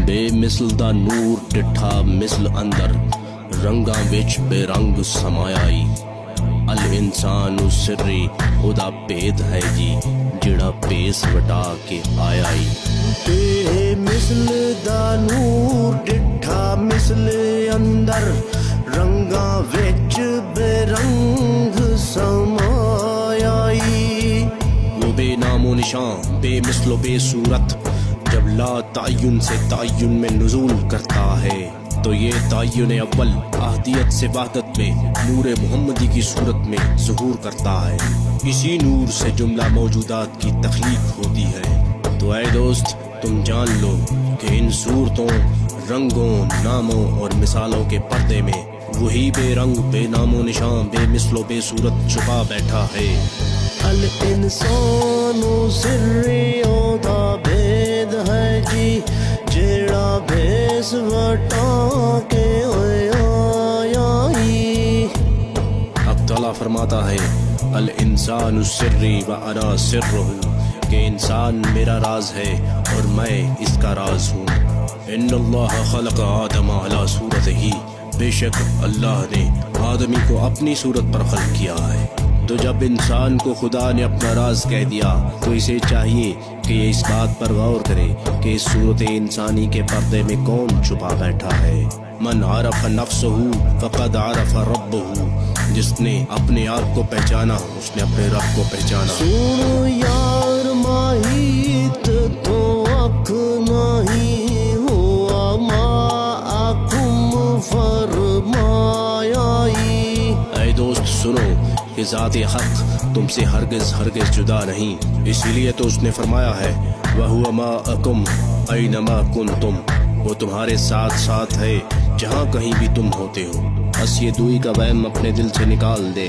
بے مثل دا نور ڈٹھا مثل اندر رنگاں وچ بے رنگ سمایائی الانسان سری خدا بید ہے جی جڑا پیس وٹا کے آیائی بے مثل دا نور ڈٹھا مثل اندر رنگاں وچ بے رنگ سمایائی وہ بے نام و نشان بے مثل و بے صورت جب لا تعین سے تعین میں نزول کرتا ہے تو یہ تعین اول احدیت سے وحدت میں نور محمدی کی صورت میں ظہور کرتا ہے اسی نور سے جملہ موجودات کی تخلیق ہوتی ہے تو اے دوست تم جان لو کہ ان صورتوں رنگوں ناموں اور مثالوں کے پردے میں وہی بے رنگ بے نام و نشان بے مثل و بے صورت چھپا بیٹھا ہے الانسان سریوں دا بید ہے جی جیڑا بھیس وٹا کے آیائی اب تعالیٰ فرماتا ہے الانسان السری و انا سرہ کہ انسان میرا راز ہے اور میں اس کا راز ہوں ان اللہ خلق آدم علی صورتہ بے شک اللہ نے آدمی کو اپنی صورت پر خلق کیا ہے تو جب انسان کو خدا نے اپنا راز کہہ دیا تو اسے چاہیے کہ یہ اس بات پر غور کرے کہ اس صورت انسانی کے پردے میں کون چھپا بیٹھا ہے من عرف نفسہ فقد عرف ربہ جس نے اپنے آپ کو پہچانا اس نے اپنے رب کو پہچانا سن یار ماہیت تو اکھ نہیں ہوا ما اکم فرمایائی اے دوست سنو کہ ذات حق تم سے ہرگز ہرگز جدا نہیں اسی لیے تو اس نے فرمایا ہے وَهُوَ مَعَكُمْ أَيْنَمَا كُنْتُمْ وہ تمہارے ساتھ ساتھ ہے جہاں کہیں بھی تم ہوتے ہو بس یہ دوئی کا وہم اپنے دل سے نکال دے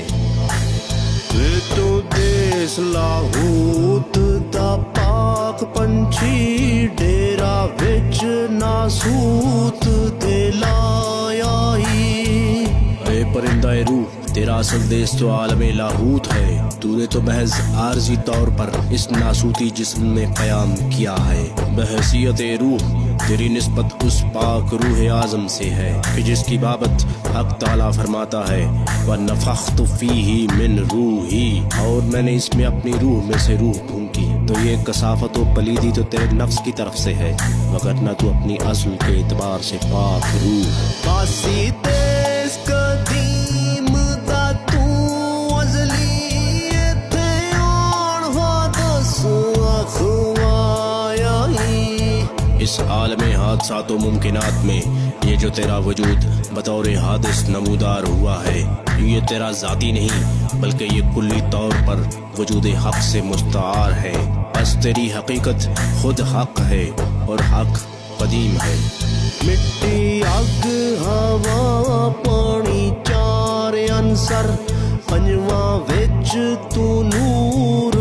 تو دیس لاہوت دا پاک پنچھی ڈیرا وچ ناسوت دے لایائی اے پرندہ روح تیرا اصل دیس تو عالم لاہوت ہے تو نے تو محض عارضی طور پر اس ناسوتی جسم میں قیام کیا ہے بحیثیت روح تیری نسبت اس پاک روح اعظم سے ہے کہ جس کی بابت حق تعالیٰ فرماتا ہے وَنَفَخْتُ فِيهِ مِن رُوحِي اور میں نے اس میں اپنی روح میں سے روح پھونکی تو یہ کثافت و پلیدی تو تیرے نفس کی طرف سے ہے وگرنہ تو اپنی اصل کے اعتبار سے پاک روح باسی دیس قدیم دا تو ازلی ایتھے آن حادث اخوایائی اس عالم حادثات و ممکنات میں یہ جو تیرا وجود بطور حادث نمودار ہوا ہے یہ تیرا ذاتی نہیں بلکہ یہ کلی طور پر وجود حق سے مستعار ہے بس تیری حقیقت خود حق ہے اور حق قدیم ہے مٹی اگ ہوا پانی چار عنصر پنجواں وچ تو نور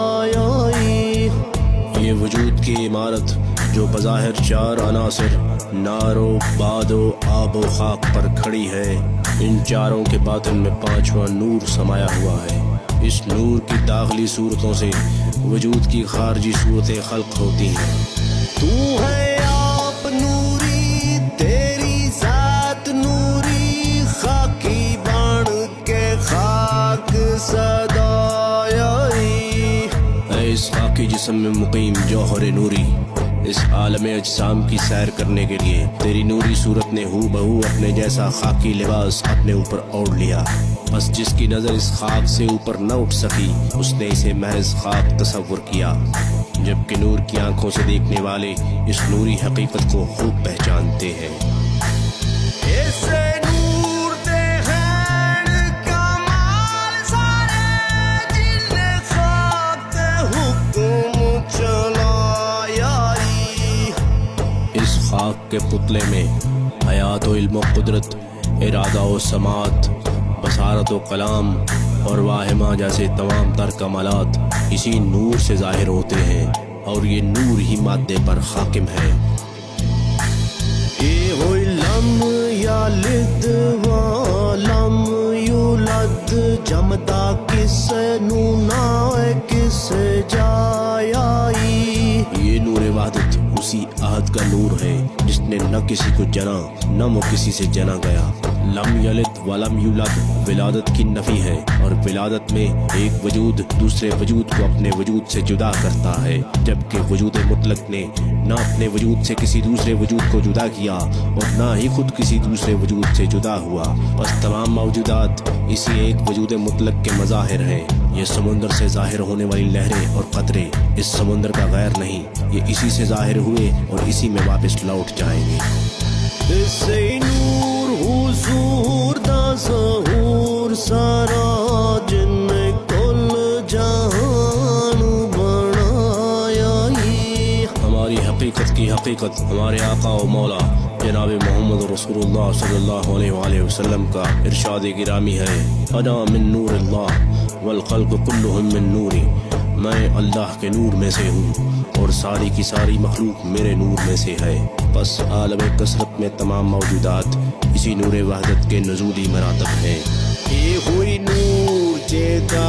مڑایائی یہ وجود کی عمارت جو بظاہر چار عناصر نار و باد و آب و خاک پر کھڑی ہے ان چاروں کے باطن میں پانچواں نور سمایا ہوا ہے اس نور کی داخلی صورتوں سے وجود کی خارجی صورتیں خلق ہوتی ہیں تو ہے آپ نوری تیری ذات نوری خاکی بن کے خاک صدایائی اے اس خاکی جسم میں مقیم جوہر نوری اس عالم اجسام کی سیر کرنے کے لیے تیری نوری صورت نے ہو بہو اپنے جیسا خاکی لباس اپنے اوپر اوڑھ لیا بس جس کی نظر اس خاک سے اوپر نہ اٹھ سکی اس نے اسے محض خاک تصور کیا جبکہ نور کی آنکھوں سے دیکھنے والے اس نوری حقیقت کو خوب پہچانتے ہیں اسے نور دے ہیں کمال سارے جن خاک تے حکم چلایائی اس خاک کے پتلے میں حیات و علم و قدرت ارادہ و سماعت بصارت و کلام اور واہمہ جیسے تمام تر کمالات اسی نور سے ظاہر ہوتے ہیں اور یہ نور ہی مادے پر حاکم ہے اے ہوئی لم یلد ولم یولد جمدا کس نو نہ کس جایائی یہ نور وحدت اسی عہد کا نور ہے جس نے نہ کسی کو جنا نہ وہ کسی سے جنا گیا۔ لم یلد ولم یولد ولادت کی نفی ہے، اور ولادت میں ایک وجود دوسرے وجود کو اپنے وجود سے جدا کرتا ہے، جبکہ وجود مطلق نے نہ اپنے وجود سے کسی دوسرے وجود کو جدا کیا اور نہ ہی خود کسی دوسرے وجود سے جدا ہوا۔ بس تمام موجودات اسی ایک وجود مطلق کے مظاہر ہیں۔ یہ سمندر سے ظاہر ہونے والی لہریں اور قطرے اس سمندر کا غیر نہیں، یہ اسی سے ظاہر ہوئے اور اسی میں واپس لوٹ جائیں گے۔ سے نور حضور دا ظہور سارا جن کل جہان بنایا ہی۔ ہماری حقیقت کی حقیقت ہمارے آقا و مولا جناب محمد رسول اللہ صلی اللہ علیہ وآلہ وسلم کا ارشاد گرامی ہے، انا من نور اللہ والخلق کلہم من نوری، میں اللہ کے نور میں سے ہوں اور ساری کی ساری مخلوق میرے نور میں سے ہے۔ بس عالم کثرت میں تمام موجودات اسی نور وحدت کے نزولی مراتب ہیں۔ یہ ہوئی نور جیدا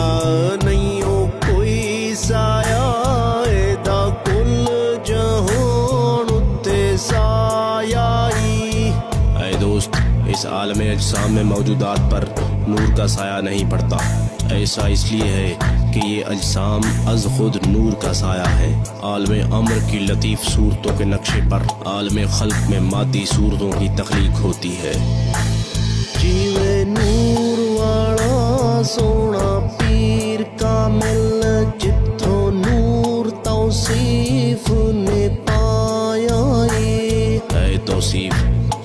نہیں ہو کوئی سایہ دا کل جہان اتے سایہ ہی۔ اے دوست، اس عالم اجسام میں موجودات پر نور کا سایہ نہیں پڑتا۔ ایسا اس لیے ہے کہ یہ اجسام از خود نور کا سایہ ہے۔ عالم امر کی لطیف صورتوں کے نقشے پر عالم خلق میں مادی صورتوں کی تخلیق ہوتی ہے۔ جیوے نور والا سونا پیر کامل جتھوں نور توصیف نے پایا ہی۔ اے توصیف،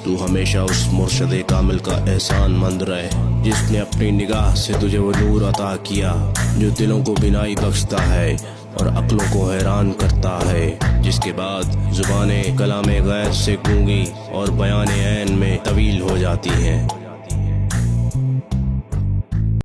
تو ہمیشہ اس مرشد کامل کا احسان مند رہے جس نے اپنی نگاہ سے تجھے وہ نور عطا کیا جو دلوں کو بینائی بخشتا ہے اور عقلوں کو حیران کرتا ہے، جس کے بعد زبانیں کلام غیر سے گونگی اور بیان عین میں طویل ہو جاتی ہیں۔